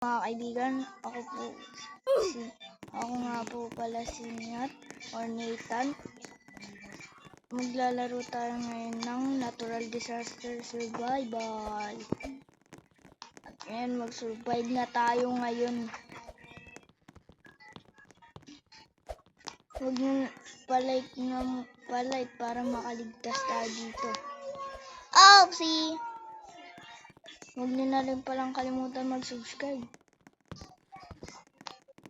Mga kaibigan, ako nga po pala si Niat or Nathan. Maglalaro tayo ngayon ng Natural Disaster Survival. At ngayon, mag-survive na tayo ngayon. Huwag nyo palike para makaligtas tayo dito. Oopsie! Huwag nyo na rin palang kalimutan mag-subscribe.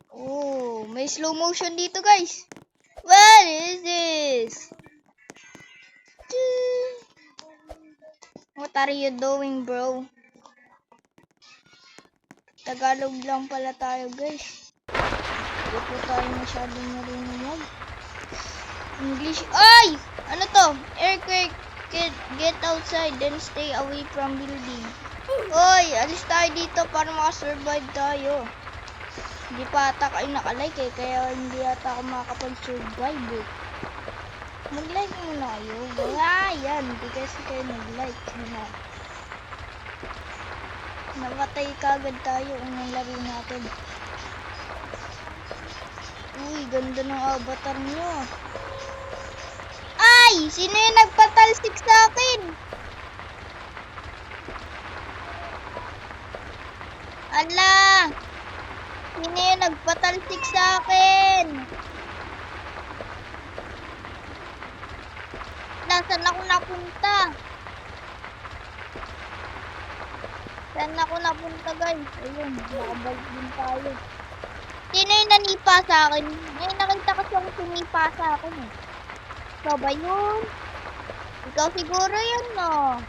Oh, may slow motion dito, guys. What is this? What are you doing, bro? Tagalog lang pala tayo, guys. Hindi po tayo masyadong marunong English. Ay! Ano to? Earthquake. Get outside, then stay away from building. Oy, alis tayo dito para makasurvive tayo. Hindi pa ata kayo nakalike kaya hindi ata ako makakapag-survive Mag-like muna kayo. Yan, hindi kasi kayo nag-like. Namatay kagad tayo unang laro natin. Uy, ganda ng avatar nyo. Ay! Sino yung nagpatalsik sa akin? Ala! Sino yung nagpatalsik sa akin? Nasaan ako napunta? Saan ako napunta, guys? Ayun, nakabalik din tayo. Sino yung nanipa sa akin? May nakita kasi ako sumipa sa akin eh. Ikaw ba yun? Ikaw siguro yun, no?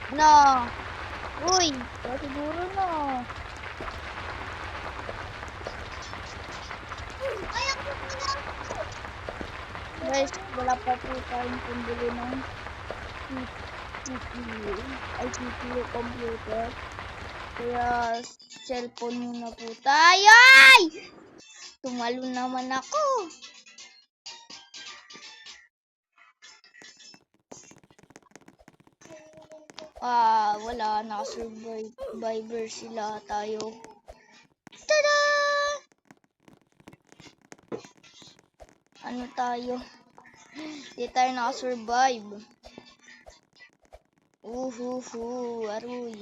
No. Uy, ikaw siguro, no? Guys, wala pa po tayong pambili ng CPU computer. Kaya cellphone muna po tayo. Ay! Tumalo naman ako. Wala. Naka-survivor sila tayo. Tada! Ano tayo? Hindi tayo naka-survive. Aroy.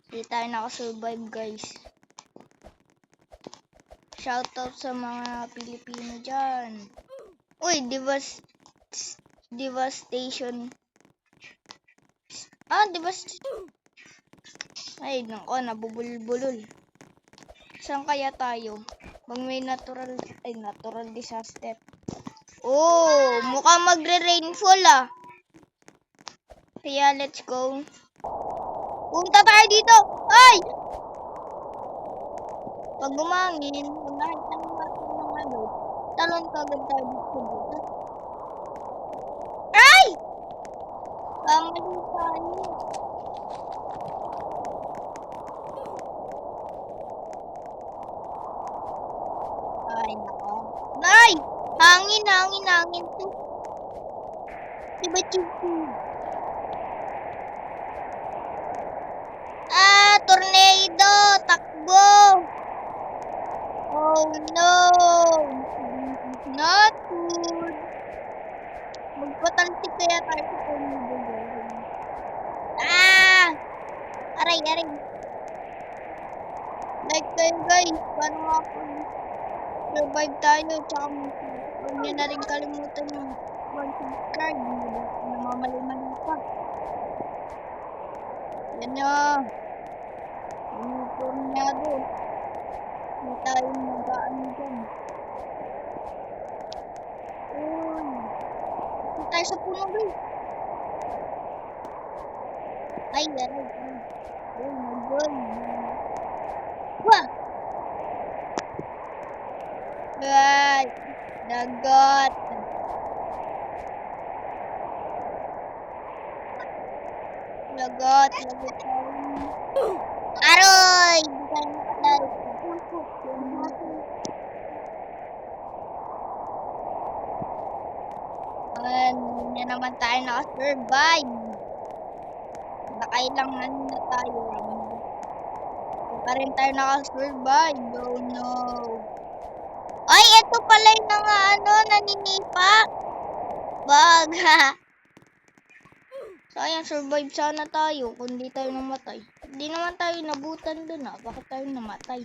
Hindi tayo naka-survive, guys. Shoutout sa mga Pilipino dyan. Uy, devastation. Devastation. Ay, nako, nabubulol-bulol. Saan kaya tayo? Pag may natural disaster. Oh, mukhang magre-rainfall Kaya let's go. Punta tayo dito. Ay! Pag umangin, kung nakita natin ng talon kagad tayo dito. Ay! Kamali tayo. Ay, nako. Nay! Hangin to. Diba chupu? Tornado! Takbo! Oh no! Not good! Magpatalsik kaya tayo sa tornado. Aray! Like kayo, guys. Paano nga survive tayo? Tsaka huwag nyo na rin kalimutan yung mag-subscribe. Namamali-mali pa. Yan na. Tornado. Hindi tayo magaan dyan. Uy. Hindi tayo sa puno, guys. Ay, aray. Oh my God. Wah! Ay, dagat. Lagot. Aroy! Hindi tayo nakadali. Hindi na naman tayo nakasurvive. Nakailangan na tayo. Hindi pa rin tayo nakasurvive. Oh no. Ay, ito pala yung mga naninipa. Bag. Sayang, survive sana tayo kung di tayo namatay. Hindi naman tayo nabutan dun Bakit tayo namatay?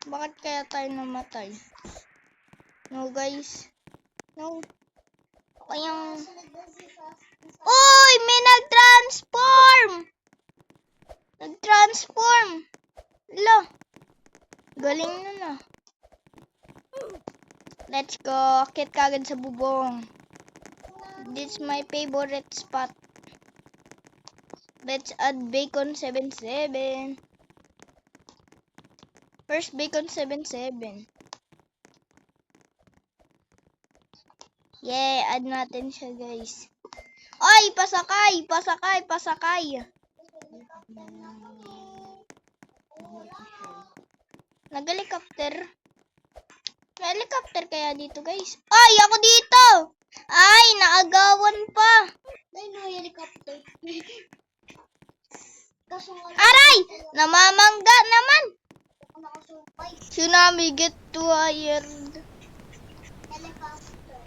Bakit kaya tayo namatay? No guys. No. Kayang... Uy! May nag-transform! Nag-transform! Lo! Galing na. Let's go. Akit kagad sa bubong. This is my favorite spot. Let's add bacon 77. First bacon 77. Yeah, add natin siya guys. Ay, pasakay! Pasakay! Pasakay! Nag-helicopter. May helicopter kaya dito guys? Ay, ako dito! Ay, naagawan pa! Ay, no helicopter. Aray! Namamangga naman! Nakasumpay. Tsunami get tired. Helicopter.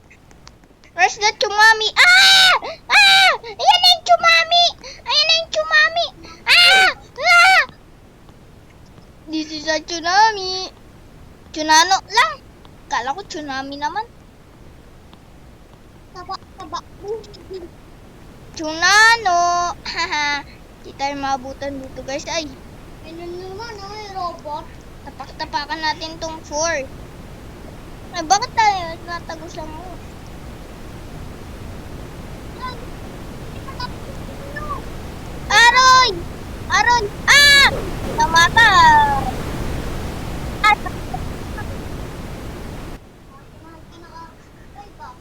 Where's the tsunami? Ah! Ah! Ayan na yung tsunami! Ayan na yung tsunami! Ah! Ah! This is a tsunami. Tsunano lang. Kala ko tsunami naman. Taba. Tsunano. Haha. Di tayo maabutan dito guys. Ay, Ganun naman, robot. tapak-tapakan natin tong 4. Ay, bakit tayo natagusan mo? Aroy! Aroy! Ah! Namata! Ah!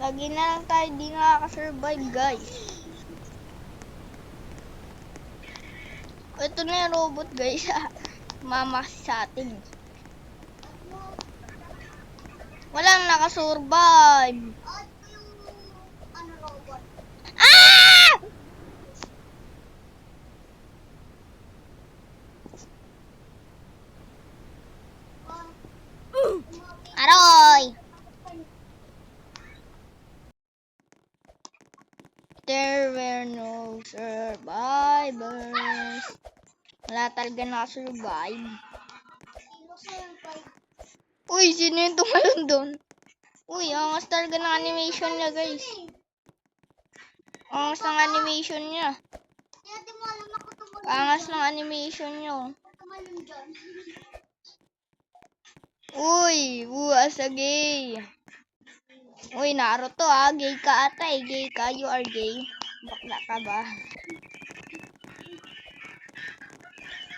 Lagi na lang tayo di nakaka-survive guys. Ito na yung robot guys. Mama sa atin. Walang nakasurvive. Robot. Ah! Aroy! There were no survivors. Wala talaga nakasurvive. Uy, sino yung tumalon doon? Uy, angas talaga ng animation niya guys. Angas ng animation niya. Angas ng animation niya. Uy, asa gay. Uy, Naruto gay ka ata gay ka, you are gay. Bakla ka ba?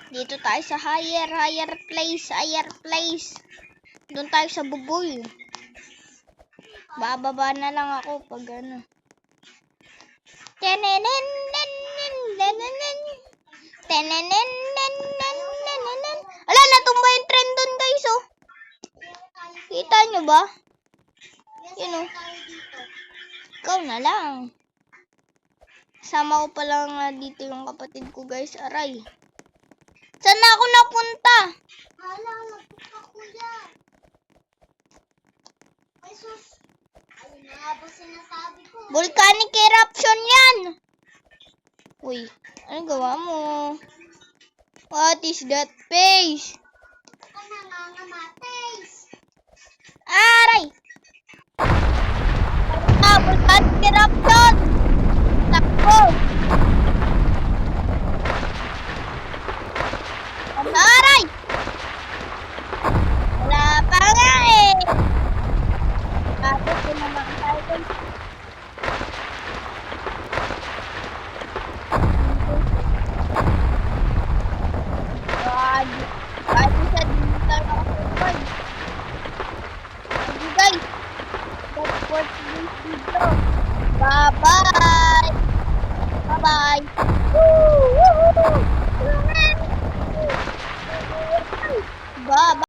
Dito tayo sa higher place. Doon tayo sa buboy. Bababa na lang ako pag ano. Ala, natumba yung trend doon guys oh. Kita nyo ba? Yun oh. Ikaw na lang. Sama ko pala nga dito yung kapatid ko guys. Aray. Saan na ako napunta? Hala, nagpunta ko yan. Ay, sus. Ayun na nga ba sinasabi ko? Volcanic eruption yan. Uy, ano gawa mo? What is that face? Ka nangangamatis. Aray! Volcanic eruption! Takbo! Aray! Wala pa nga eh! Tapos yun naman tayo. God! Kahit isa dito tayo nakasurvive. Okay guys! That's for today's video. Bye-bye! Bye-bye! Woo! Bye-bye!